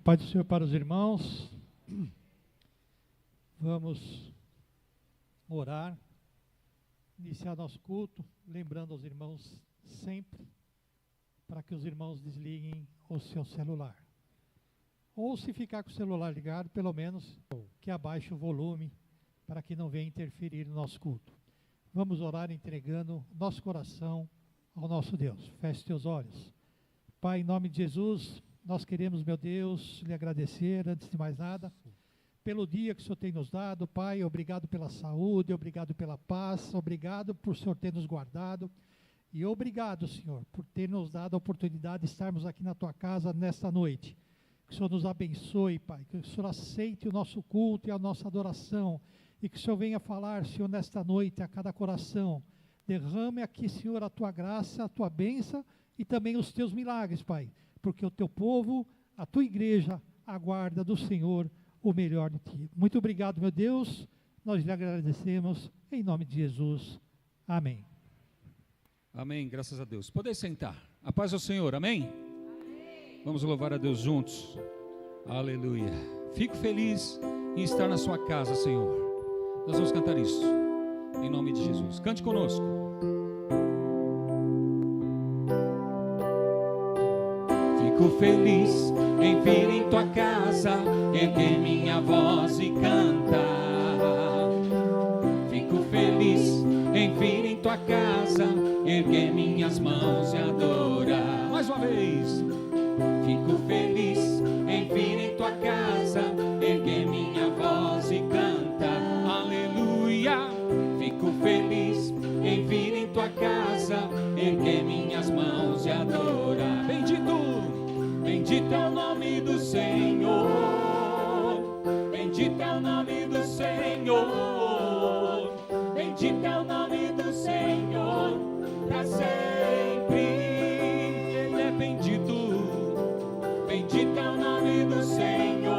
paz do Senhor para os irmãos. Vamos orar, iniciar nosso culto, lembrando aos irmãos sempre, para que os irmãos desliguem o seu celular. Ou se ficar com o celular ligado, pelo menos que abaixe o volume, para que não venha interferir no nosso culto. Vamos orar entregando nosso coração ao nosso Deus. Feche teus olhos. Pai, em nome de Jesus, nós queremos, meu Deus, lhe agradecer, antes de mais nada, pelo dia que o Senhor tem nos dado. Pai, obrigado pela saúde, obrigado pela paz, obrigado por o Senhor ter nos guardado, e obrigado, Senhor, por ter nos dado a oportunidade de estarmos aqui na Tua casa nesta noite. Que o Senhor nos abençoe, Pai, que o Senhor aceite o nosso culto e a nossa adoração, e que o Senhor venha falar, Senhor, nesta noite a cada coração. Derrame aqui, Senhor, a Tua graça, a Tua bênção e também os Teus milagres, Pai, porque o Teu povo, a Tua igreja, aguarda do Senhor o melhor de Ti. Muito obrigado, meu Deus, nós lhe agradecemos, em nome de Jesus, amém. Amém, graças a Deus. Podem sentar. A paz ao Senhor, amém? Amém. Vamos louvar a Deus juntos. Aleluia. Fico feliz em estar na sua casa, Senhor. Nós vamos cantar isso, em nome de Jesus. Cante conosco. Fico feliz em vir em tua casa, erguer minha voz e cantar. Fico feliz em vir em tua casa, erguer minhas mãos e adorar. Mais uma vez. Fico feliz em vir em tua casa, erguer minha voz e cantar. Aleluia. Fico feliz em vir em tua casa, erguer minhas mãos e adorar. Bendito é o nome do Senhor, bendito é o nome do Senhor, bendito é o nome do Senhor, para sempre Ele é bendito. Bendito é o nome do Senhor,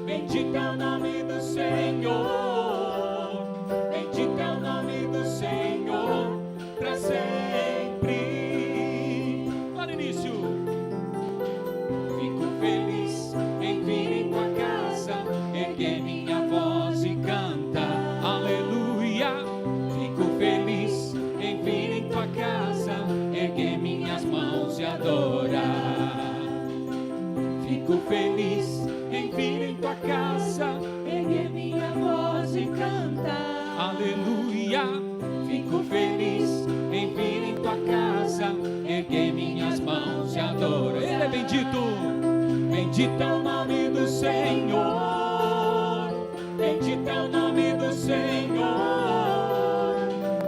bendito é o nome do Senhor, bendito é o nome do Senhor, para sempre. Lá no início. Fico feliz em vir em tua casa, erguer minha voz e cantar. Aleluia. Fico feliz em vir em tua casa, erguer minhas mãos e adorar. Fico feliz em vir em tua casa, erguer minha voz e cantar. Aleluia. Fico feliz em vir em tua casa, erguer minhas mãos e adorar. Ele é bendito. Bendito é o nome do Senhor, bendito é o nome do Senhor,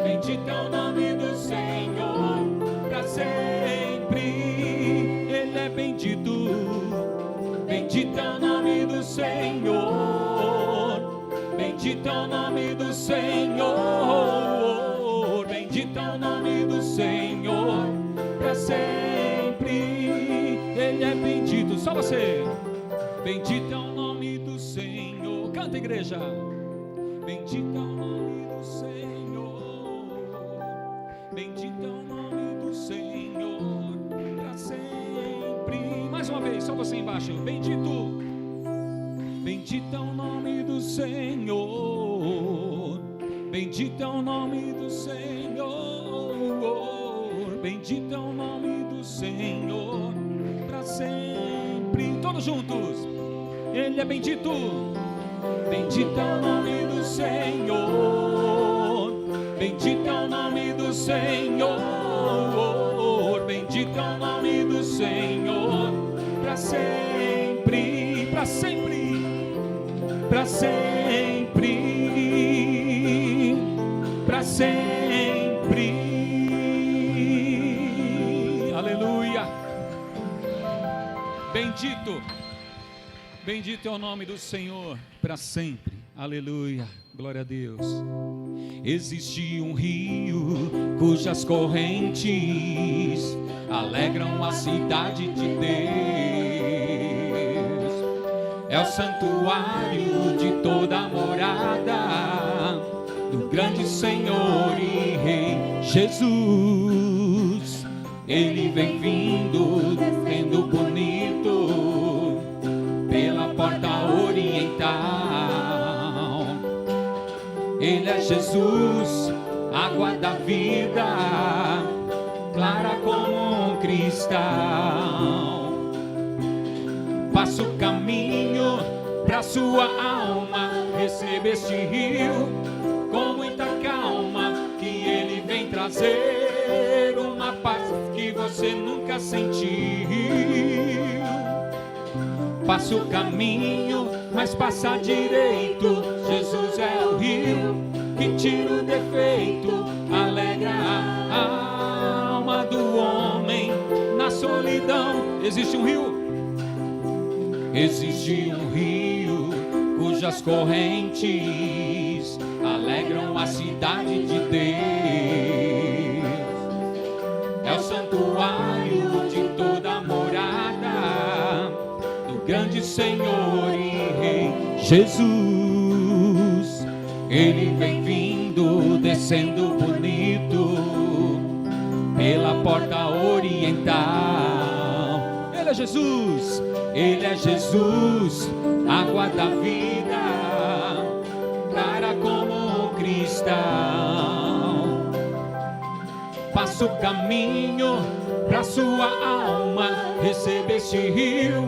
bendito é o nome do Senhor, para sempre Ele é bendito. Bendito é o nome do Senhor, bendito é o nome do Senhor, bendito é o nome do Senhor, para sempre Ele é bendito. Só você. Bendito é o nome do Senhor. Canta, igreja. Bendito é o nome do Senhor, bendito é o nome do Senhor, para sempre. Mais uma vez, só você embaixo. Bendito. Bendito é o nome do Senhor, bendito é o nome do Senhor, bendito é o nome do Senhor, para sempre. Todos juntos. Ele é bendito. Bendito é o nome do Senhor, bendito é o nome do Senhor, bendito é o nome do Senhor, para sempre, para sempre, para sempre, para sempre. Aleluia. Bendito. Bendito é o nome do Senhor para sempre. Aleluia. Glória a Deus. Existe um rio cujas correntes alegram a cidade de Deus. É o santuário de toda a morada do grande Senhor e Rei Jesus. Ele vem vindo, descendo bonito, Ele é Jesus, água da vida, clara como um cristal. Passa o caminho pra sua alma, receba este rio com muita calma, que ele vem trazer uma paz que você nunca sentiu. Passa o caminho, mas passa direito. Jesus é o rio que tira o defeito, alegra a alma do homem na solidão. Existe um rio? Existe um rio cujas correntes alegram a cidade de Deus. É o santuário de toda morada do grande Senhor e Rei Jesus. Ele vem vindo, descendo bonito pela porta oriental. Ele é Jesus. Ele é Jesus, água da vida, clara como um cristal. Passa o caminho pra sua alma, receba este rio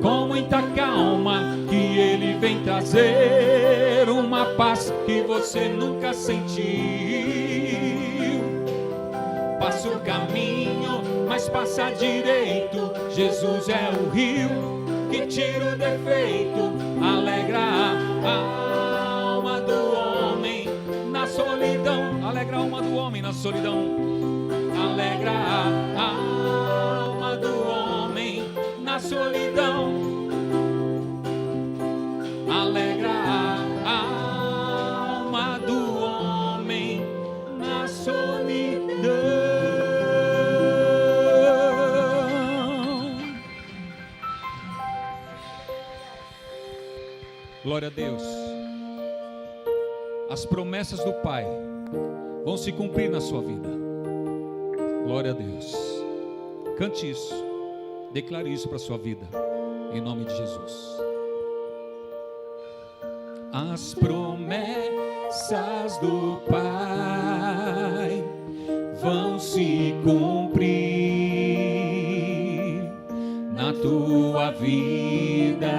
com muita calma, que ele vem trazer uma paz que você nunca sentiu. Passa o caminho, mas passa direito. Jesus é o rio que tira o defeito, alegra a alma do homem na solidão. Alegra a alma do homem na solidão. Alegra a alma do homem na solidão. Alegra a alma do homem na solidão. Glória a Deus. As promessas do Pai vão se cumprir na sua vida. Glória a Deus. Cante isso. Declare isso para a sua vida, em nome de Jesus. As promessas do Pai vão se cumprir na tua vida.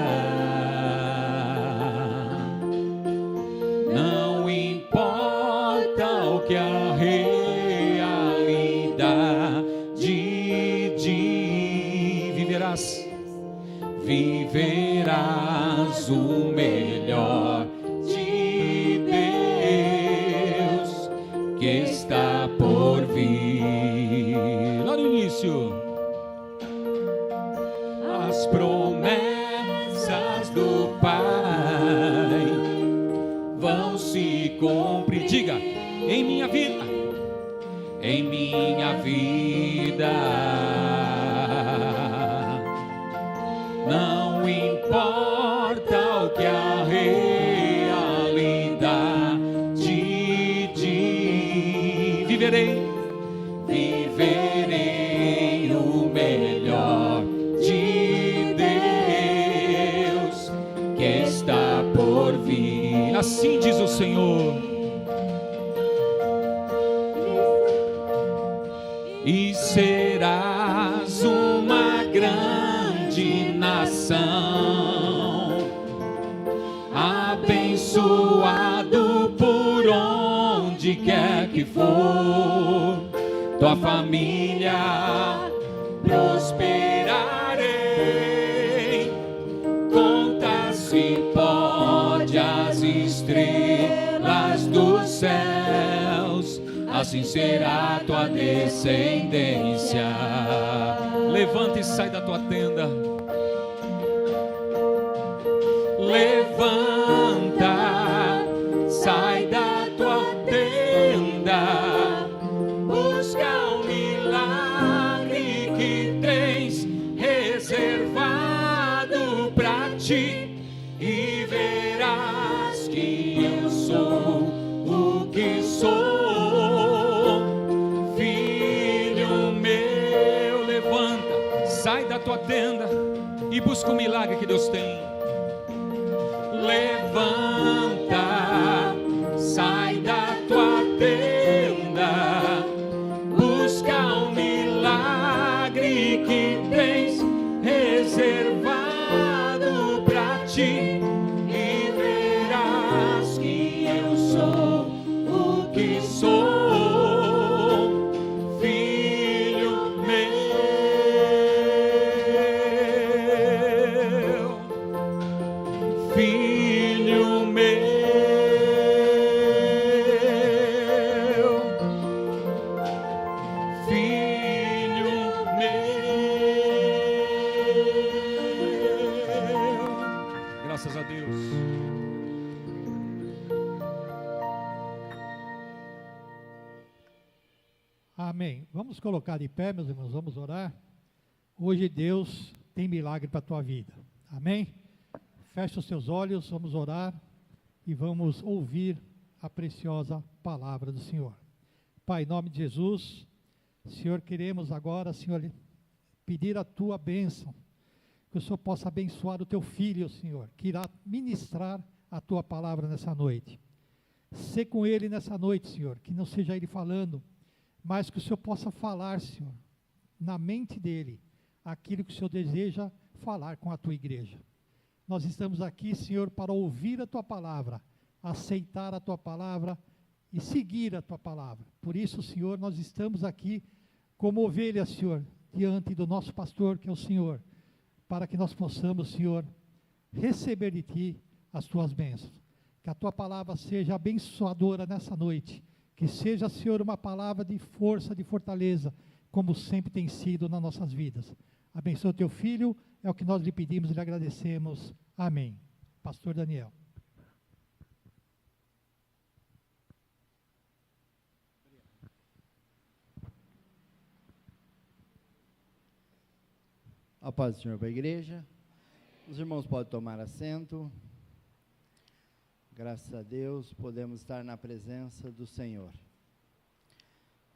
Não importa o que a realidade viverás o melhor de Deus que está por vir. Lá no início, as promessas do Pai vão se cumprir. Diga, em minha vida, em minha vida. Não importa o que a realidade diz, viverei o melhor de Deus que está por vir. Assim diz o Senhor. E serás uma grande nação, abençoado por onde quer que for, tua família prosperarei, conta-se pode as estrelas dos céus, assim será tua descendência. Levanta e sai da tua tenda. Levanta, sai da tua tenda, busca o milagre que tens reservado pra ti, e verás que eu sou o que sou, filho meu. Levanta, sai da tua tenda e busca o milagre que Deus tem. Levanta, sai ti e verás que eu sou o que sou, filho meu, filho meu, filho meu. Graças a Deus. Amém. Vamos colocar de pé, meus irmãos, vamos orar. Hoje Deus tem milagre para a tua vida. Amém? Feche os teus olhos, vamos orar e vamos ouvir a preciosa palavra do Senhor. Pai, em nome de Jesus, Senhor, queremos agora, Senhor, pedir a tua bênção, que o Senhor possa abençoar o teu filho, Senhor, que irá ministrar a tua palavra nessa noite. Sê com ele nessa noite, Senhor, que não seja ele falando, mas que o Senhor possa falar, Senhor, na mente dele, aquilo que o Senhor deseja falar com a tua igreja. Nós estamos aqui, Senhor, para ouvir a tua palavra, aceitar a tua palavra e seguir a tua palavra. Por isso, Senhor, nós estamos aqui como ovelhas, Senhor, diante do nosso pastor, que é o Senhor, para que nós possamos, Senhor, receber de ti as tuas bênçãos. Que a tua palavra seja abençoadora nessa noite. Que seja, Senhor, uma palavra de força, de fortaleza, como sempre tem sido nas nossas vidas. Abençoa o teu filho, é o que nós lhe pedimos e lhe agradecemos. Amém. Pastor Daniel. A paz do Senhor para a igreja. Os irmãos podem tomar assento. Graças a Deus, podemos estar na presença do Senhor.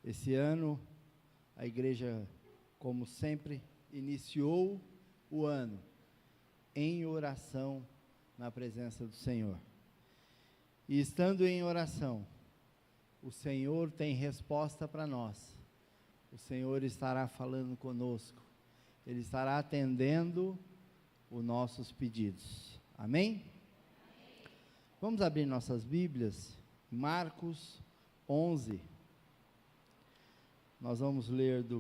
Esse ano, a igreja, como sempre, iniciou o ano em oração na presença do Senhor. E estando em oração, o Senhor tem resposta para nós. O Senhor estará falando conosco. Ele estará atendendo os nossos pedidos. Amém? Vamos abrir nossas Bíblias, Marcos 11. Nós vamos ler o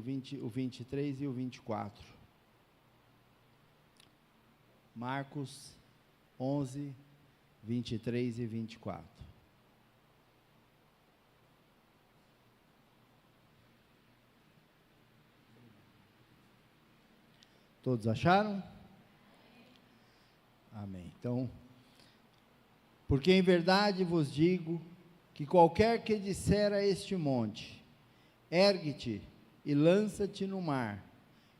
23 e o 24. Marcos 11, 23 e 24. Todos acharam? Amém. Então, porque em verdade vos digo que qualquer que disser a este monte, ergue-te e lança-te no mar,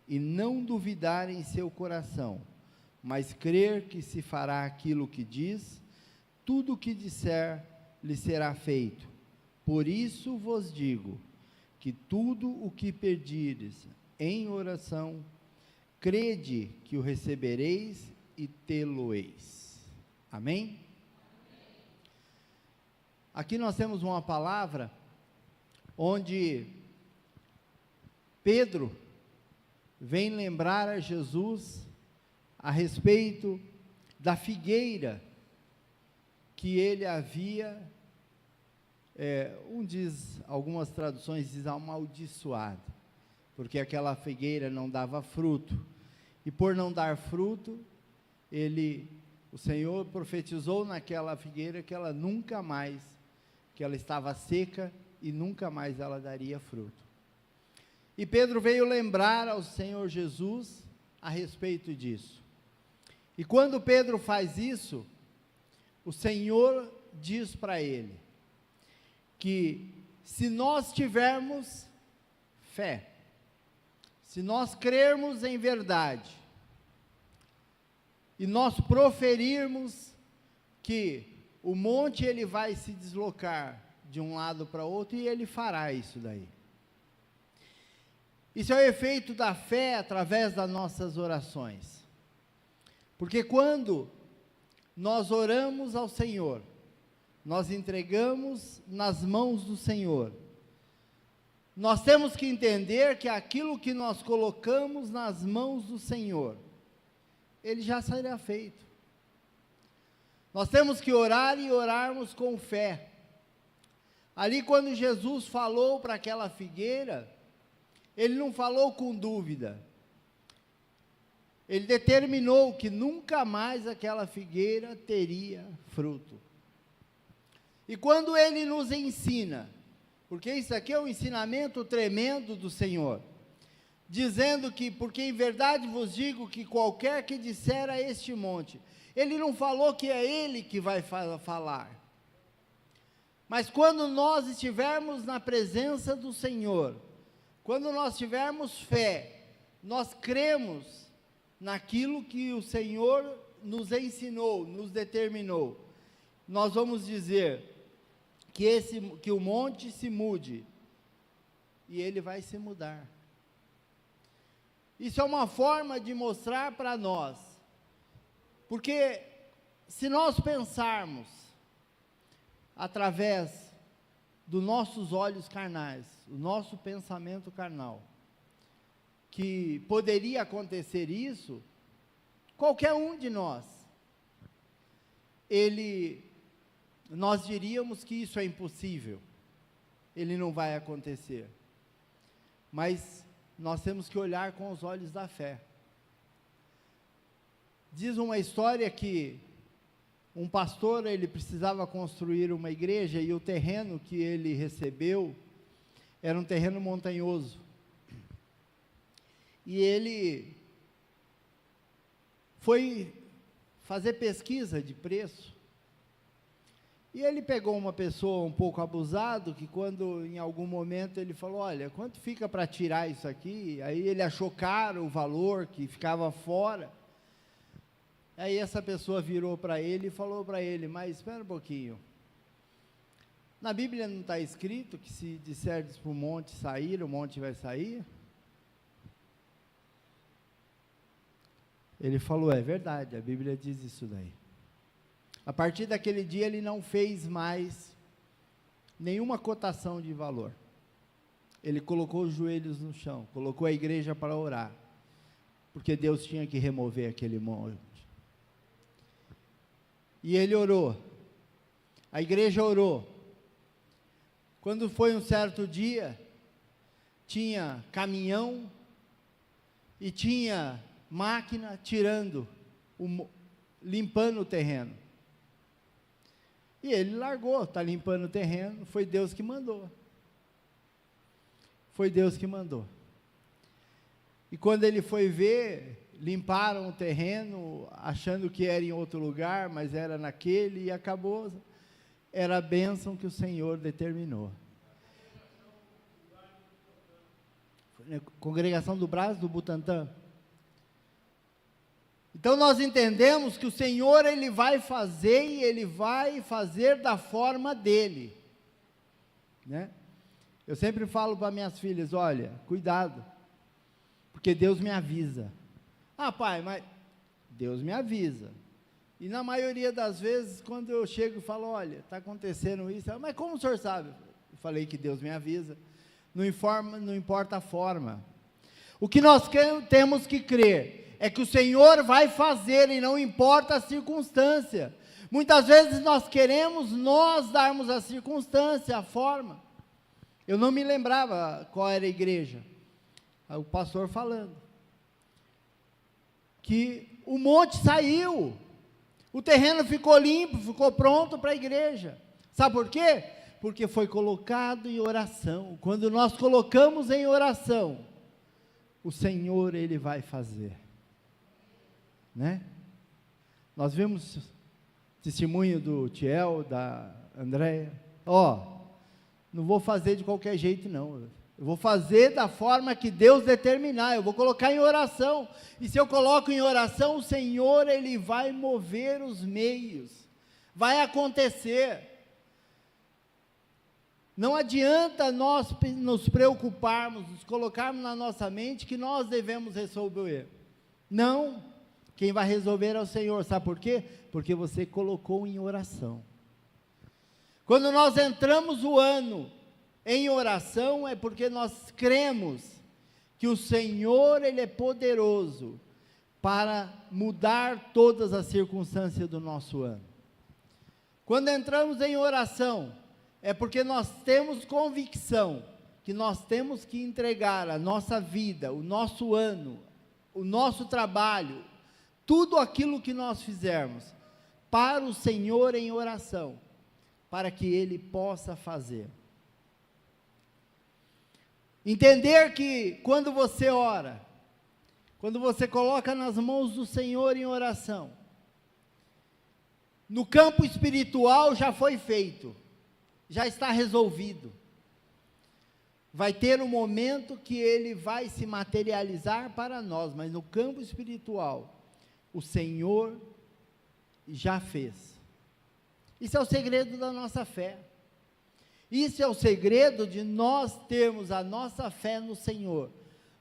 e não duvidar em seu coração, mas crer que se fará aquilo que diz, tudo o que disser lhe será feito. Por isso vos digo, que tudo o que pedires em oração, crede que o recebereis e tê-lo-eis. Amém? Aqui nós temos uma palavra onde Pedro vem lembrar a Jesus a respeito da figueira que ele havia, algumas traduções dizem amaldiçoado, porque aquela figueira não dava fruto, e por não dar fruto, o Senhor profetizou naquela figueira que ela nunca mais, que ela estava seca e nunca mais ela daria fruto. E Pedro veio lembrar ao Senhor Jesus a respeito disso. E quando Pedro faz isso, o Senhor diz para ele, que se nós tivermos fé, se nós crermos em verdade, e nós proferirmos que o monte ele vai se deslocar de um lado para outro, e ele fará isso daí. Isso é o efeito da fé através das nossas orações. Porque quando nós oramos ao Senhor, nós entregamos nas mãos do Senhor. Nós temos que entender que aquilo que nós colocamos nas mãos do Senhor, ele já será feito. Nós temos que orar e orarmos com fé. Ali quando Jesus falou para aquela figueira, ele não falou com dúvida. Ele determinou que nunca mais aquela figueira teria fruto. E quando ele nos ensina, porque isso aqui é um ensinamento tremendo do Senhor, dizendo que, porque em verdade vos digo que qualquer que disser a este monte, ele não falou que é ele que vai falar, mas quando nós estivermos na presença do Senhor, quando nós tivermos fé, nós cremos naquilo que o Senhor nos ensinou, nos determinou, nós vamos dizer que o monte se mude, e ele vai se mudar. Isso é uma forma de mostrar para nós, porque se nós pensarmos através dos nossos olhos carnais, o nosso pensamento carnal, que poderia acontecer isso, qualquer um de nós, nós diríamos que isso é impossível, ele não vai acontecer, mas nós temos que olhar com os olhos da fé. Diz uma história que um pastor, ele precisava construir uma igreja, e o terreno que ele recebeu, era um terreno montanhoso, e ele foi fazer pesquisa de preço, e ele pegou uma pessoa um pouco abusado, que quando em algum momento ele falou, olha, quanto fica para tirar isso aqui? Aí ele achou caro o valor que ficava fora. Aí essa pessoa virou para ele e falou para ele, mas espera um pouquinho, na Bíblia não está escrito que se disserdes para o monte sair, o monte vai sair? Ele falou, é verdade, a Bíblia diz isso daí. A partir daquele dia ele não fez mais nenhuma cotação de valor. Ele colocou os joelhos no chão, colocou a igreja para orar, porque Deus tinha que remover aquele monte. E ele orou, a igreja orou. Quando foi um certo dia, tinha caminhão e tinha máquina limpando o terreno. E ele largou, está limpando o terreno, foi Deus que mandou. Foi Deus que mandou. E quando ele foi ver, limparam o terreno, achando que era em outro lugar, mas era naquele, e acabou, era a bênção que o Senhor determinou. Congregação do Brás, do Butantã. Então nós entendemos que o Senhor, ele vai fazer, e ele vai fazer da forma dele, né? Eu sempre falo para minhas filhas, olha, cuidado, porque Deus me avisa. Ah, pai, mas Deus me avisa. E na maioria das vezes, quando eu chego e falo, olha, está acontecendo isso, mas como o senhor sabe? Eu falei que Deus me avisa. Não importa a forma. O que nós temos que crer é que o Senhor vai fazer, e não importa a circunstância. Muitas vezes nós queremos darmos a circunstância, a forma. Eu não me lembrava qual era a igreja. O pastor falando que o monte saiu, o terreno ficou limpo, ficou pronto para a igreja. Sabe por quê? Porque foi colocado em oração. Quando nós colocamos em oração, o Senhor, ele vai fazer, né? Nós vimos testemunho do Tiel, da Andréia. Não vou fazer de qualquer jeito não, eu vou fazer da forma que Deus determinar, eu vou colocar em oração, e se eu coloco em oração, o Senhor, ele vai mover os meios, vai acontecer. Não adianta nós nos preocuparmos, nos colocarmos na nossa mente que nós devemos resolver. Não, quem vai resolver é o Senhor. Sabe por quê? Porque você colocou em oração. Quando nós entramos o ano em oração, é porque nós cremos que o Senhor, ele é poderoso para mudar todas as circunstâncias do nosso ano. Quando entramos em oração, é porque nós temos convicção que nós temos que entregar a nossa vida, o nosso ano, o nosso trabalho, tudo aquilo que nós fizermos, para o Senhor em oração, para que Ele possa fazer. Entender que quando você ora, quando você coloca nas mãos do Senhor em oração, no campo espiritual já foi feito, já está resolvido. Vai ter um momento que ele vai se materializar para nós, mas no campo espiritual, o Senhor já fez. Isso é o segredo da nossa fé. Isso é o segredo de nós termos a nossa fé no Senhor,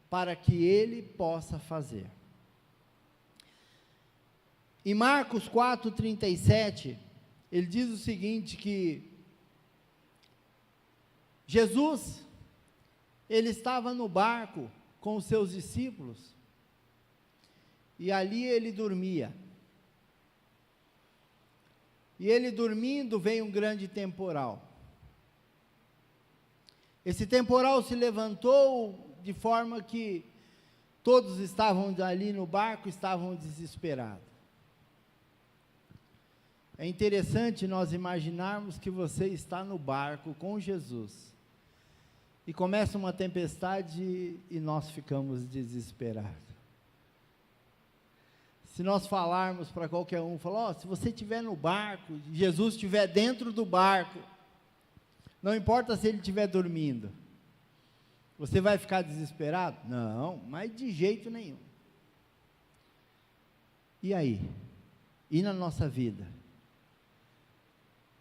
para que Ele possa fazer. Em Marcos 4:37, ele diz o seguinte, que Jesus, ele estava no barco com os seus discípulos, e ali ele dormia. E ele dormindo, veio um grande temporal. Esse temporal se levantou de forma que todos estavam ali no barco, estavam desesperados. É interessante nós imaginarmos que você está no barco com Jesus, e começa uma tempestade e nós ficamos desesperados. Se nós falarmos para qualquer um, falar, se você estiver no barco, Jesus estiver dentro do barco, não importa se ele estiver dormindo, você vai ficar desesperado? Não, mas de jeito nenhum. E aí? E na nossa vida?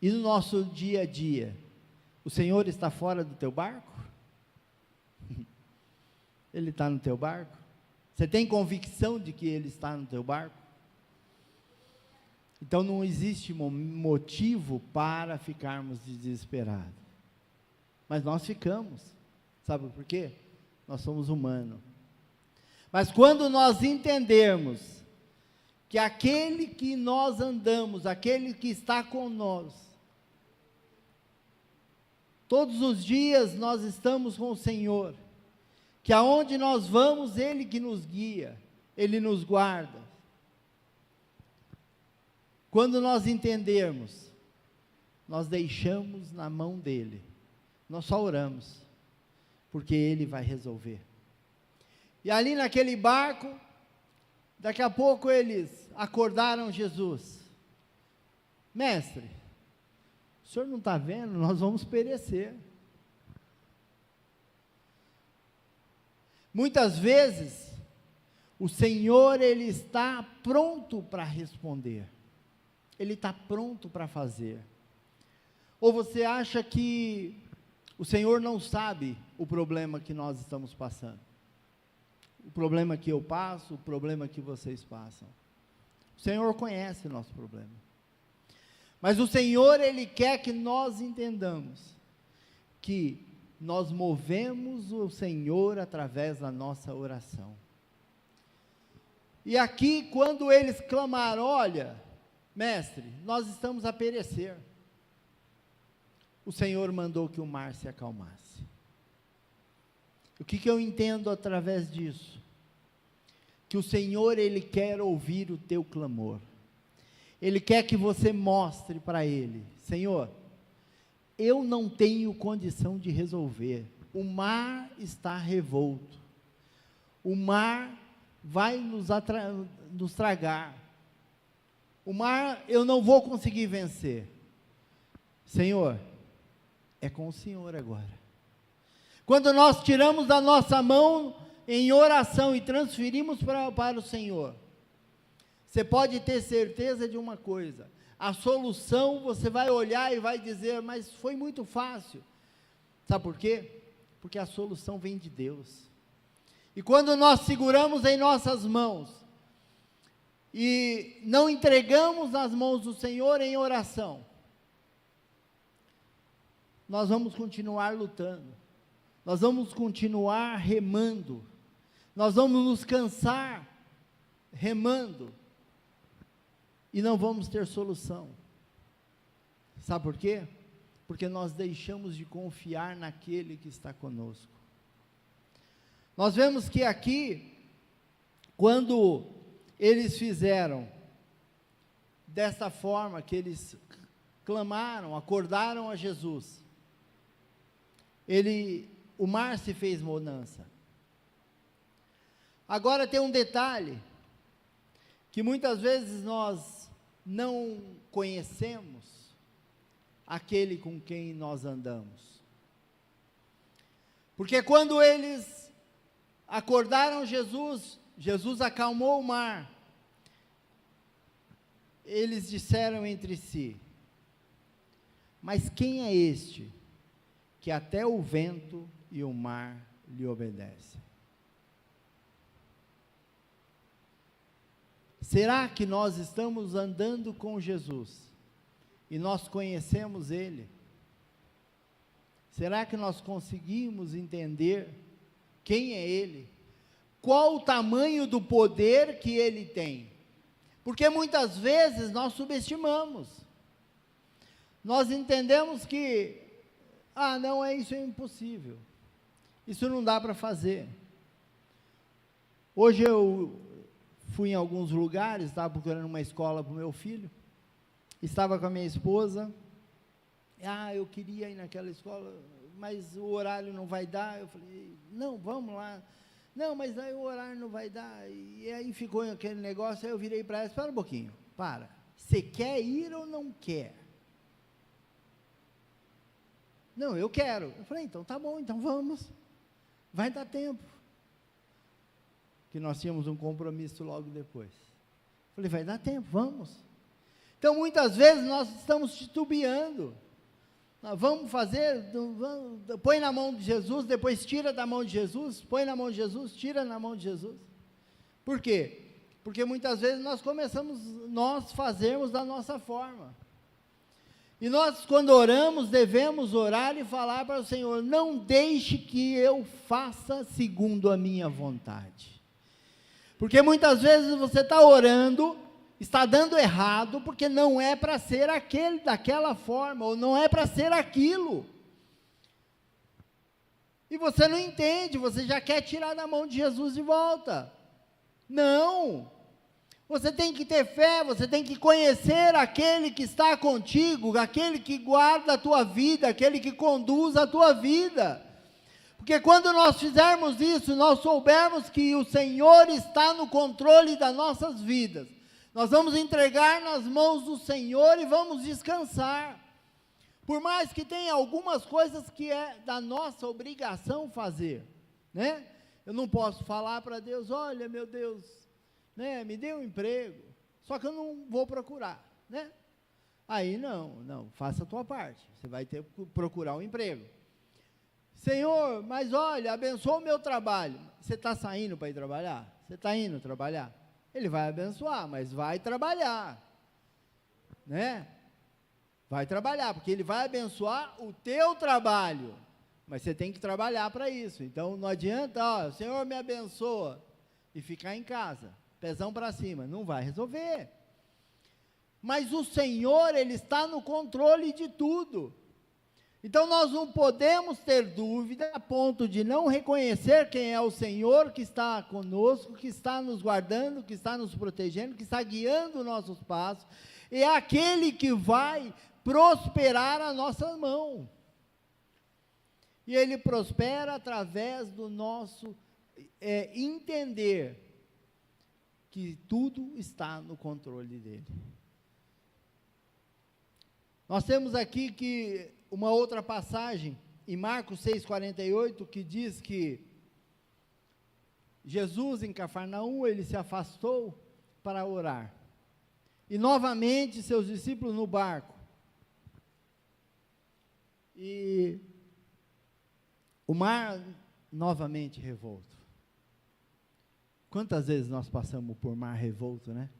E no nosso dia a dia? O Senhor está fora do teu barco? Ele está no teu barco? Você tem convicção de que Ele está no teu barco? Então não existe motivo para ficarmos desesperados. Mas nós ficamos. Sabe por quê? Nós somos humanos. Mas quando nós entendermos que aquele que nós andamos, aquele que está conosco, todos os dias nós estamos com o Senhor, que aonde nós vamos, Ele que nos guia, Ele nos guarda. Quando nós entendermos, nós deixamos na mão dEle, nós só oramos, porque Ele vai resolver. E ali naquele barco, daqui a pouco eles acordaram Jesus. Mestre, o senhor não está vendo? Nós vamos perecer. Muitas vezes, o Senhor, Ele está pronto para responder. Ele está pronto para fazer. Ou você acha que o Senhor não sabe o problema que nós estamos passando? O problema que eu passo, o problema que vocês passam. O Senhor conhece o nosso problema. Mas o Senhor, Ele quer que nós entendamos que nós movemos o Senhor através da nossa oração. E aqui, quando eles clamaram, olha, mestre, nós estamos a perecer, o Senhor mandou que o mar se acalmasse. O que eu entendo através disso? Que o Senhor, Ele quer ouvir o teu clamor. Ele quer que você mostre para Ele, Senhor, eu não tenho condição de resolver, o mar está revolto, o mar vai nos tragar, o mar eu não vou conseguir vencer. Senhor, é com o Senhor agora. Quando nós tiramos da nossa mão em oração e transferimos para o Senhor, você pode ter certeza de uma coisa, a solução você vai olhar e vai dizer, mas foi muito fácil. Sabe por quê? Porque a solução vem de Deus. E quando nós seguramos em nossas mãos, e não entregamos nas mãos do Senhor em oração, nós vamos continuar lutando, nós vamos continuar remando, nós vamos nos cansar remando, e não vamos ter solução. Sabe por quê? Porque nós deixamos de confiar naquele que está conosco. Nós vemos que aqui, quando eles fizeram dessa forma, que eles clamaram, acordaram a Jesus, o mar se fez bonança. Agora tem um detalhe, que muitas vezes nós não conhecemos aquele com quem nós andamos. Porque quando eles acordaram Jesus, Jesus acalmou o mar. Eles disseram entre si: mas quem é este que até o vento e o mar lhe obedecem? Será que nós estamos andando com Jesus e nós conhecemos Ele? Será que nós conseguimos entender quem é Ele? Qual o tamanho do poder que Ele tem? Porque muitas vezes nós subestimamos. Nós entendemos que, não, isso é impossível. Isso não dá para fazer. Hoje eu fui em alguns lugares, estava procurando uma escola para o meu filho, estava com a minha esposa, eu queria ir naquela escola, mas o horário não vai dar. Eu falei, não, vamos lá. Não, mas aí o horário não vai dar. E aí ficou aquele negócio. Aí eu virei para ela: espera um pouquinho, você quer ir ou não quer? Não, eu quero. Eu falei, então tá bom, então vamos, vai dar tempo, que nós tínhamos um compromisso logo depois. Falei, vai dar tempo, vamos. Então muitas vezes nós estamos titubeando. Vamos fazer, põe na mão de Jesus, depois tira da mão de Jesus, põe na mão de Jesus, tira na mão de Jesus. Por quê? Porque muitas vezes nós fazemos da nossa forma. E nós, quando oramos, devemos orar e falar para o Senhor: não deixe que eu faça segundo a minha vontade. Porque muitas vezes você está orando, está dando errado, porque não é para ser daquela forma, ou não é para ser aquilo. E você não entende, você já quer tirar da mão de Jesus de volta. Não! Você tem que ter fé, você tem que conhecer aquele que está contigo, aquele que guarda a tua vida, aquele que conduz a tua vida. Porque quando nós fizermos isso, nós soubermos que o Senhor está no controle das nossas vidas, nós vamos entregar nas mãos do Senhor e vamos descansar. Por mais que tenha algumas coisas que é da nossa obrigação fazer, né? Eu não posso falar para Deus: olha, meu Deus, né, me dê um emprego, só que eu não vou procurar, né? Aí não, faça a tua parte, você vai ter que procurar um emprego. Senhor, mas olha, abençoa o meu trabalho. Você está saindo para ir trabalhar? Você está indo trabalhar? Ele vai abençoar, mas vai trabalhar, né? Vai trabalhar, porque Ele vai abençoar o teu trabalho, mas você tem que trabalhar para isso. Então não adianta, o Senhor me abençoa, e ficar em casa, pezão para cima, não vai resolver. Mas o Senhor, Ele está no controle de tudo. Então nós não podemos ter dúvida a ponto de não reconhecer quem é o Senhor que está conosco, que está nos guardando, que está nos protegendo, que está guiando nossos passos, é aquele que vai prosperar a nossa mão. E Ele prospera através do nosso entender que tudo está no controle dEle. Nós temos aqui uma outra passagem, em Marcos 6,48, que diz que Jesus, em Cafarnaum, Ele se afastou para orar. E novamente seus discípulos no barco. E o mar novamente revolto. Quantas vezes nós passamos por mar revolto, né?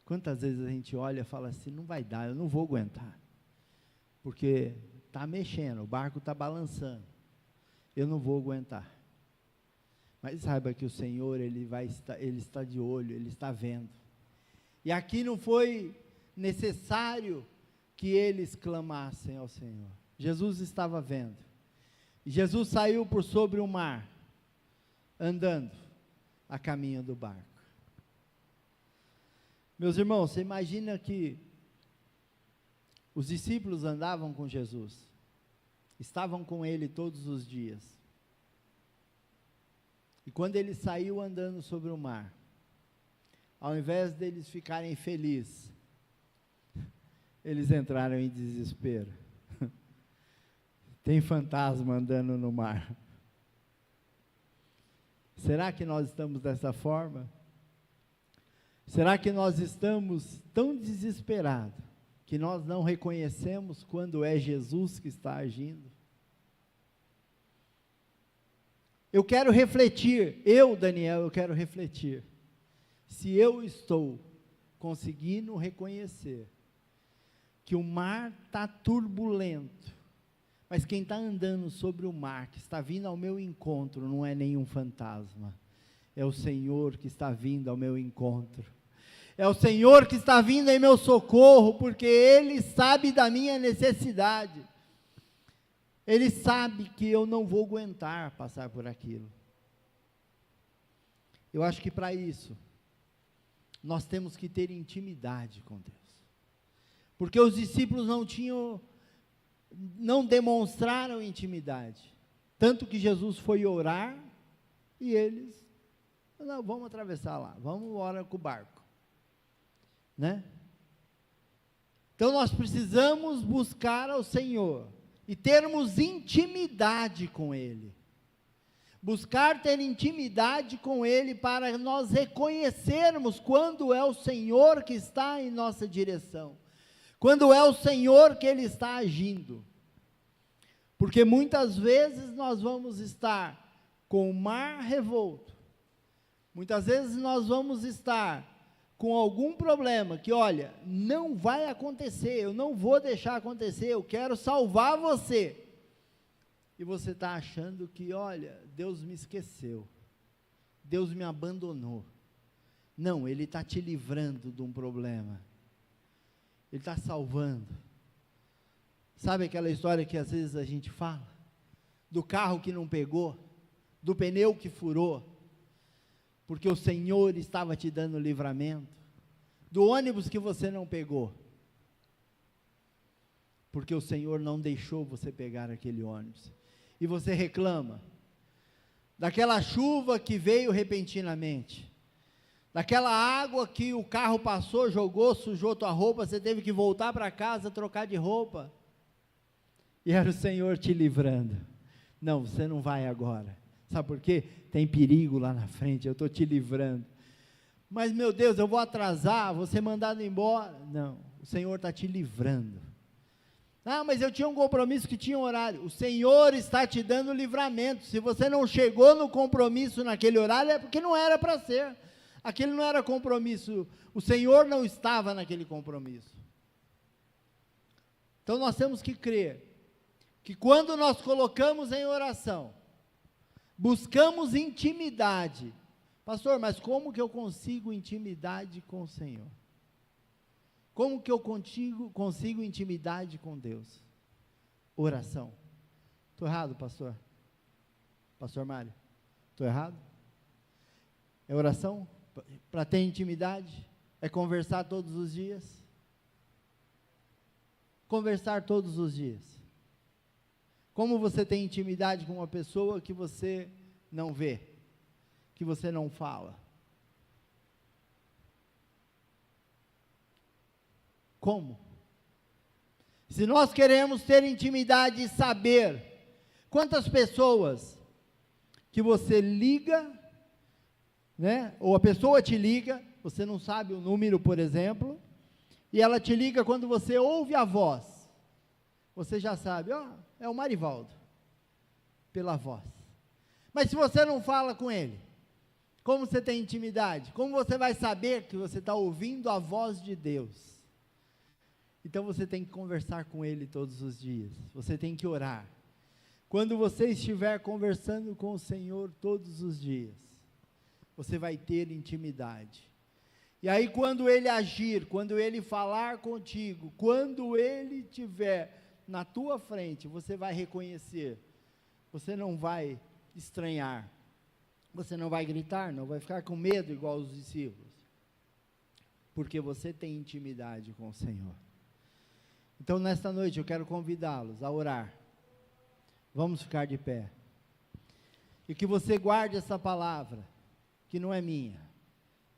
Quantas vezes a gente olha e fala assim: não vai dar, eu não vou aguentar. Porque está mexendo, o barco está balançando, eu não vou aguentar. Mas saiba que o Senhor, Ele está de olho, Ele está vendo. E aqui não foi necessário que eles clamassem ao Senhor. Jesus estava vendo. Jesus saiu por sobre o mar, andando a caminho do barco. Meus irmãos, você imagina que os discípulos andavam com Jesus, estavam com ele todos os dias. E quando ele saiu andando sobre o mar, ao invés deles ficarem felizes, eles entraram em desespero. Tem fantasma andando no mar. Será que nós estamos dessa forma? Será que nós estamos tão desesperados que nós não reconhecemos quando é Jesus que está agindo? Eu quero refletir, Daniel, eu quero refletir. Se eu estou conseguindo reconhecer que o mar está turbulento, mas quem está andando sobre o mar, que está vindo ao meu encontro, não é nenhum fantasma, é o Senhor que está vindo ao meu encontro, é o Senhor que está vindo em meu socorro, porque Ele sabe da minha necessidade, Ele sabe que eu não vou aguentar passar por aquilo. Eu acho que para isso, nós temos que ter intimidade com Deus, porque os discípulos não demonstraram intimidade, tanto que Jesus foi orar, e eles, não, vamos atravessar lá, vamos embora com o barco, né? Então nós precisamos buscar ao Senhor, e termos intimidade com Ele, buscar ter intimidade com Ele, para nós reconhecermos quando é o Senhor que está em nossa direção, quando é o Senhor que Ele está agindo, porque muitas vezes nós vamos estar com o mar revolto, muitas vezes nós vamos estar com algum problema, que olha, não vai acontecer, eu não vou deixar acontecer, eu quero salvar você, e você está achando que, olha, Deus me esqueceu, Deus me abandonou. Não, Ele está te livrando de um problema, Ele está salvando. Sabe aquela história que às vezes a gente fala? Do carro que não pegou, do pneu que furou, porque o Senhor estava te dando livramento, do ônibus que você não pegou, porque o Senhor não deixou você pegar aquele ônibus, e você reclama, daquela chuva que veio repentinamente, daquela água que o carro passou, jogou, sujou tua roupa, você teve que voltar para casa, trocar de roupa, e era o Senhor te livrando. Não, você não vai agora, sabe por quê? Tem perigo lá na frente, eu estou te livrando. Mas meu Deus, eu vou atrasar, vou ser mandado embora. Não, o Senhor está te livrando. Ah, mas eu tinha um compromisso que tinha horário. O Senhor está te dando livramento. Se você não chegou no compromisso naquele horário, é porque não era para ser. Aquele não era compromisso, o Senhor não estava naquele compromisso. Então nós temos que crer, que quando nós colocamos em oração, buscamos intimidade. Pastor, mas como que eu consigo intimidade com o Senhor? Como que eu consigo intimidade com Deus? Oração. Estou errado, pastor? Pastor Mário? Estou errado? É oração? Para ter intimidade? É conversar todos os dias? Conversar todos os dias. Como você tem intimidade com uma pessoa que você não vê, que você não fala? Como? Se nós queremos ter intimidade e saber quantas pessoas que você liga, né? Ou a pessoa te liga, você não sabe o número, por exemplo, e ela te liga quando você ouve a voz, você já sabe, ó, é o Marivaldo, pela voz. Mas se você não fala com ele, como você tem intimidade? Como você vai saber que você está ouvindo a voz de Deus? Então você tem que conversar com Ele todos os dias, você tem que orar. Quando você estiver conversando com o Senhor todos os dias, você vai ter intimidade. E aí, quando Ele agir, quando Ele falar contigo, quando Ele estiver na tua frente, você vai reconhecer, você não vai estranhar, você não vai gritar, não vai ficar com medo igual os discípulos, porque você tem intimidade com o Senhor. Então, nesta noite, eu quero convidá-los a orar. Vamos ficar de pé. E que você guarde essa palavra, que não é minha,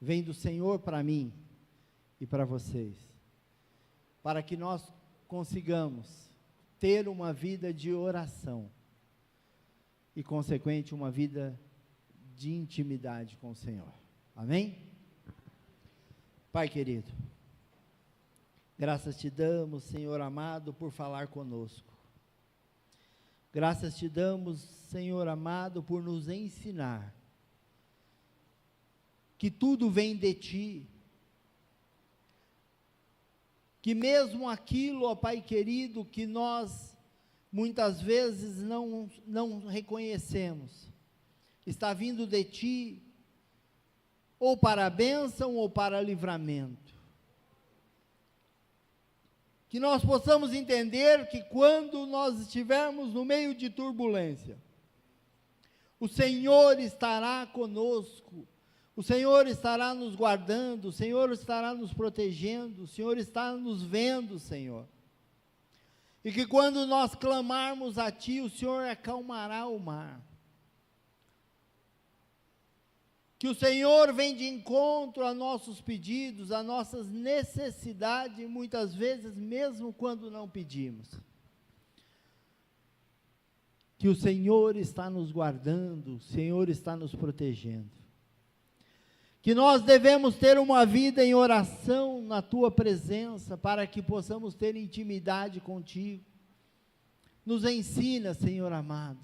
vem do Senhor para mim e para vocês, para que nós consigamos ter uma vida de oração e, consequente, uma vida de intimidade com o Senhor. Amém? Pai querido, graças te damos, Senhor amado, por falar conosco. Graças te damos, Senhor amado, por nos ensinar que tudo vem de ti, que mesmo aquilo, ó Pai querido, que nós muitas vezes não reconhecemos, está vindo de ti, ou para a bênção ou para livramento. Que nós possamos entender que quando nós estivermos no meio de turbulência, o Senhor estará conosco, o Senhor estará nos guardando, o Senhor estará nos protegendo, o Senhor está nos vendo, Senhor. E que quando nós clamarmos a Ti, o Senhor acalmará o mar. Que o Senhor vem de encontro a nossos pedidos, a nossas necessidades, muitas vezes mesmo quando não pedimos. Que o Senhor está nos guardando, o Senhor está nos protegendo. Que nós devemos ter uma vida em oração na Tua presença, para que possamos ter intimidade contigo. Nos ensina, Senhor amado,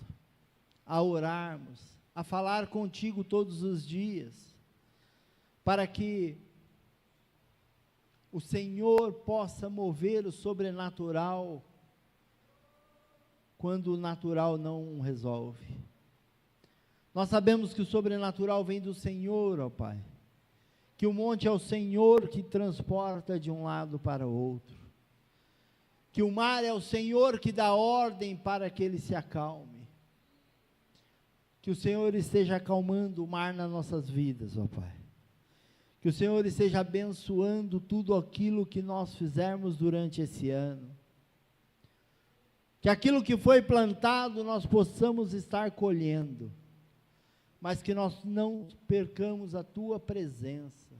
a orarmos, a falar contigo todos os dias, para que o Senhor possa mover o sobrenatural, quando o natural não resolve. Nós sabemos que o sobrenatural vem do Senhor, ó Pai, que o monte é o Senhor que transporta de um lado para o outro, que o mar é o Senhor que dá ordem para que ele se acalme. Que o Senhor esteja acalmando o mar nas nossas vidas, ó Pai. Que o Senhor esteja abençoando tudo aquilo que nós fizermos durante esse ano. Que aquilo que foi plantado nós possamos estar colhendo, mas que nós não percamos a Tua presença.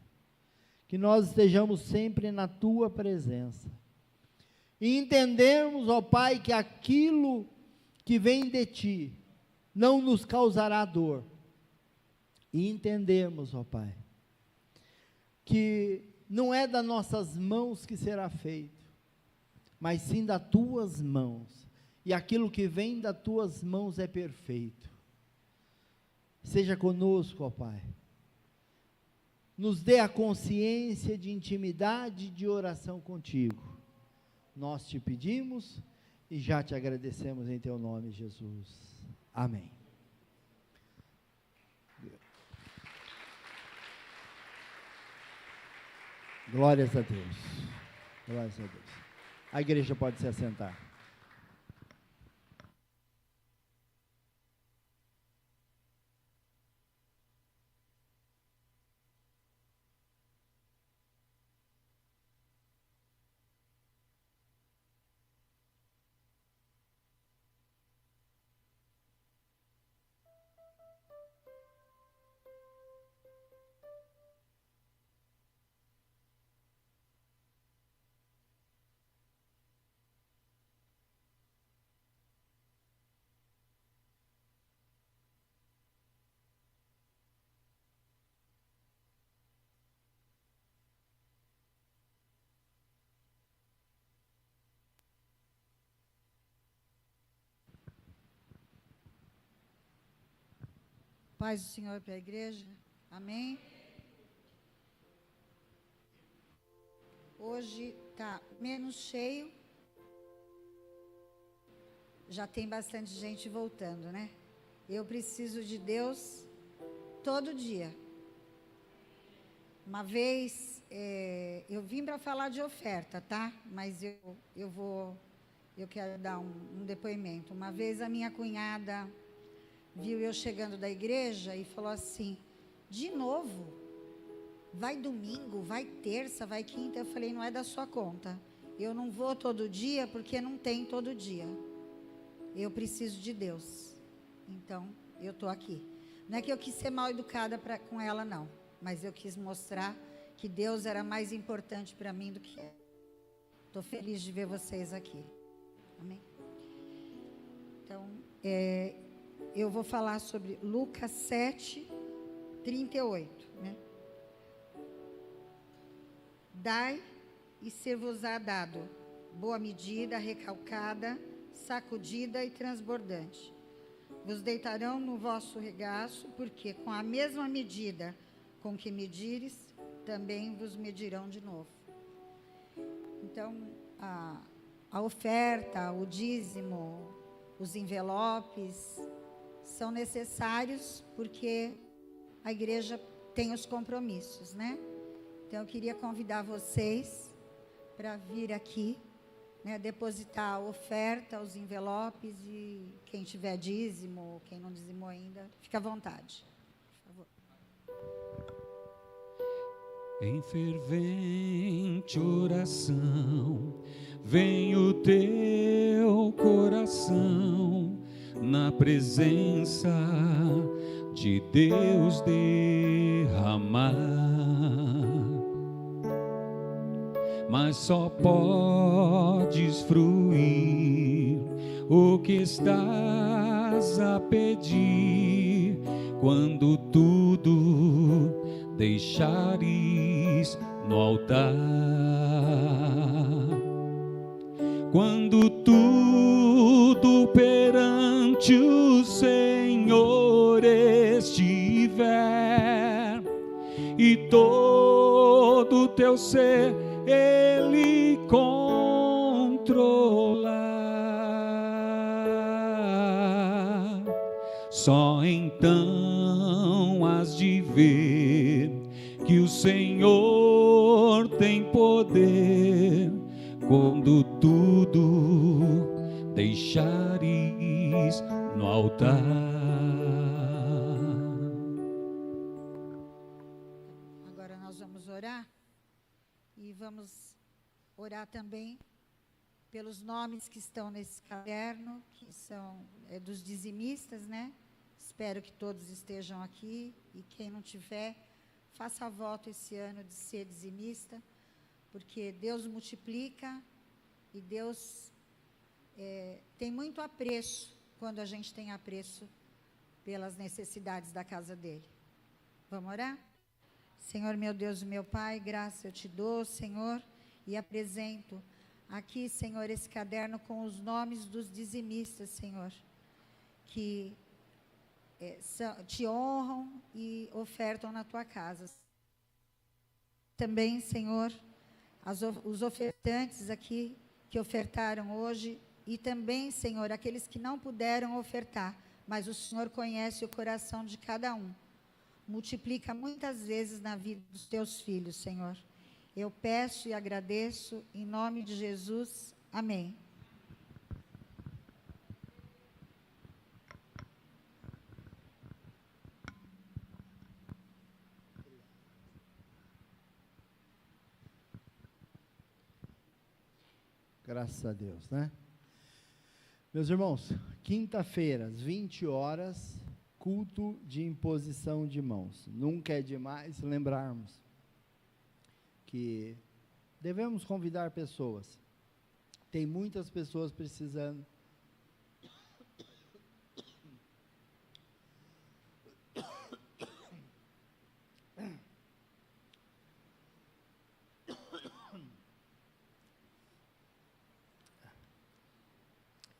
Que nós estejamos sempre na Tua presença. E entendermos, ó Pai, que aquilo que vem de Ti não nos causará dor. E entendemos, ó Pai, que não é das nossas mãos que será feito, mas sim das Tuas mãos. E aquilo que vem das Tuas mãos é perfeito. Seja conosco, ó Pai. Nos dê a consciência de intimidade e de oração contigo. Nós te pedimos e já te agradecemos em Teu nome, Jesus. Amém. Glórias a Deus. Glórias a Deus. A igreja pode se assentar. Paz do Senhor para a igreja, amém? Hoje está menos cheio, já tem bastante gente voltando, né? Eu preciso de Deus todo dia. Uma vez, eu vim para falar de oferta, tá? Mas eu quero dar um depoimento. Uma vez a minha cunhada viu eu chegando da igreja e falou assim: de novo? Vai domingo, vai terça, vai quinta? Eu falei: não é da sua conta. Eu não vou todo dia porque não tem todo dia. Eu preciso de Deus. Então, eu estou aqui. Não é que eu quis ser mal educada com ela, não. Mas eu quis mostrar que Deus era mais importante para mim do que ela. Estou feliz de ver vocês aqui. Amém? Então, eu vou falar sobre Lucas 7, 38, né? Dai e ser-vos-á dado, boa medida, recalcada, sacudida e transbordante. Vos deitarão no vosso regaço, porque com a mesma medida com que medires, também vos medirão de novo. Então, a oferta, o dízimo, os envelopes são necessários porque a igreja tem os compromissos, né? Então, eu queria convidar vocês para vir aqui, né, depositar a oferta, os envelopes, e quem tiver dízimo, quem não dizimou ainda, fica à vontade. Por favor. Em fervente oração, vem o teu coração na presença de Deus derramar. Mas só podes fruir o que estás a pedir quando tudo deixares no altar. Quando tudo perante o Senhor estiver e todo o teu ser Ele controlar, só então has de ver que o Senhor tem poder quando tudo deixares no altar. Agora nós vamos orar. E vamos orar também pelos nomes que estão nesse caderno, que são dos dizimistas, né? Espero que todos estejam aqui. E quem não tiver, faça voto esse ano de ser dizimista, porque Deus multiplica e Deus tem muito apreço quando a gente tem apreço pelas necessidades da casa dele. Vamos orar? Senhor, meu Deus e meu Pai, graça eu te dou, Senhor, e apresento aqui, Senhor, esse caderno com os nomes dos dizimistas, Senhor, que te honram e ofertam na tua casa. Também, Senhor, os ofertantes aqui que ofertaram hoje, e também, Senhor, aqueles que não puderam ofertar, mas o Senhor conhece o coração de cada um. Multiplica muitas vezes na vida dos teus filhos, Senhor. Eu peço e agradeço em nome de Jesus. Amém. Graças a Deus, né? Meus irmãos, quinta-feira, às 20 horas, culto de imposição de mãos. Nunca é demais lembrarmos que devemos convidar pessoas. Tem muitas pessoas precisando.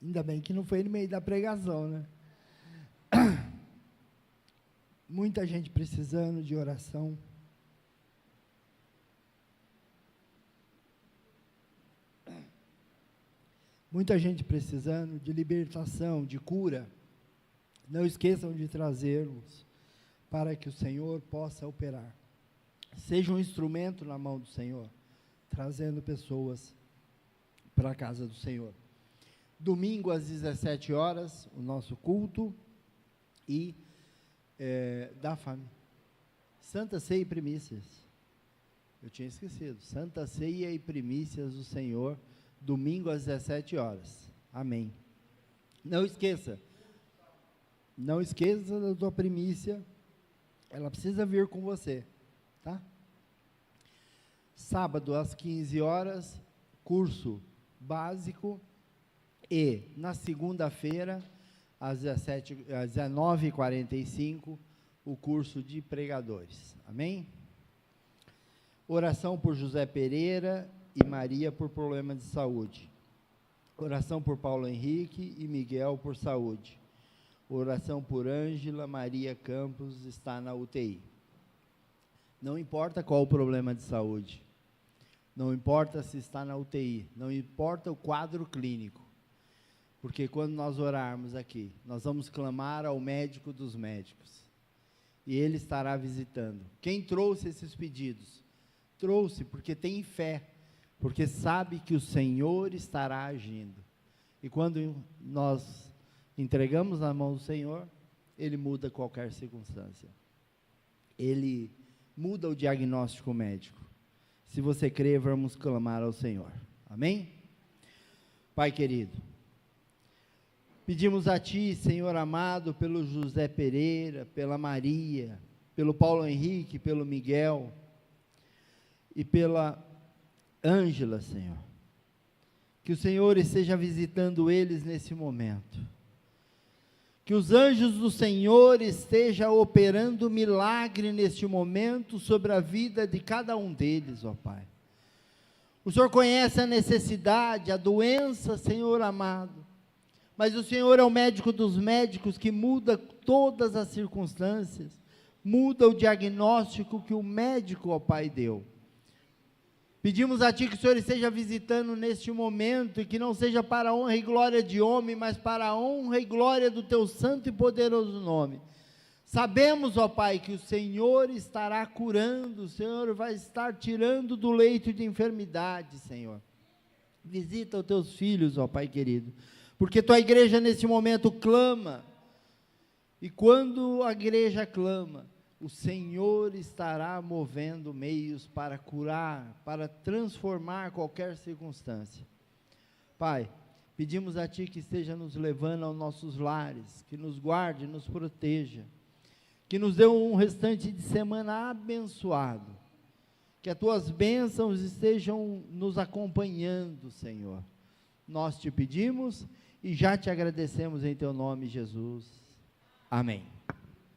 Ainda bem que não foi no meio da pregação, né? Muita gente precisando de oração. Muita gente precisando de libertação, de cura. Não esqueçam de trazê-los para que o Senhor possa operar. seja um instrumento na mão do Senhor, trazendo pessoas para a casa do Senhor. Domingo às 17 horas, o nosso culto, e da família. Santa Ceia e Primícias. Eu tinha esquecido. Santa Ceia e Primícias do Senhor, domingo às 17 horas. Amém. Não esqueça da tua primícia, ela precisa vir com você, tá? Sábado às 15 horas, curso básico, e na segunda-feira, às 19h45, o curso de pregadores. Amém? Oração por José Pereira e Maria por problema de saúde. Oração por Paulo Henrique e Miguel por saúde. Oração por Ângela Maria Campos, está na UTI. Não importa qual o problema de saúde, não importa se está na UTI, não importa o quadro clínico, porque quando nós orarmos aqui, nós vamos clamar ao médico dos médicos, e ele estará visitando. Quem trouxe esses pedidos? Trouxe porque tem fé, porque sabe que o Senhor estará agindo. E quando nós entregamos na mão do Senhor, Ele muda qualquer circunstância. Ele muda o diagnóstico médico. Se você crer, vamos clamar ao Senhor. Amém? Pai querido, pedimos a Ti, Senhor amado, pelo José Pereira, pela Maria, pelo Paulo Henrique, pelo Miguel e pela Ângela, Senhor, que o Senhor esteja visitando eles nesse momento, que os anjos do Senhor estejam operando milagre neste momento sobre a vida de cada um deles, ó Pai. O Senhor conhece a necessidade, a doença, Senhor amado, mas o Senhor é o médico dos médicos, que muda todas as circunstâncias, muda o diagnóstico que o médico, ó Pai, deu. Pedimos a Ti que o Senhor esteja visitando neste momento, e que não seja para a honra e glória de homem, mas para a honra e glória do Teu santo e poderoso nome. Sabemos, ó Pai, que o Senhor estará curando, o Senhor vai estar tirando do leito de enfermidade, Senhor. Visita os Teus filhos, ó Pai querido, porque Tua igreja nesse momento clama, e quando a igreja clama, o Senhor estará movendo meios para curar, para transformar qualquer circunstância. Pai, pedimos a Ti que esteja nos levando aos nossos lares, que nos guarde, nos proteja, que nos dê um restante de semana abençoado, que as Tuas bênçãos estejam nos acompanhando, Senhor. Nós Te pedimos e já Te agradecemos em Teu nome, Jesus. Amém.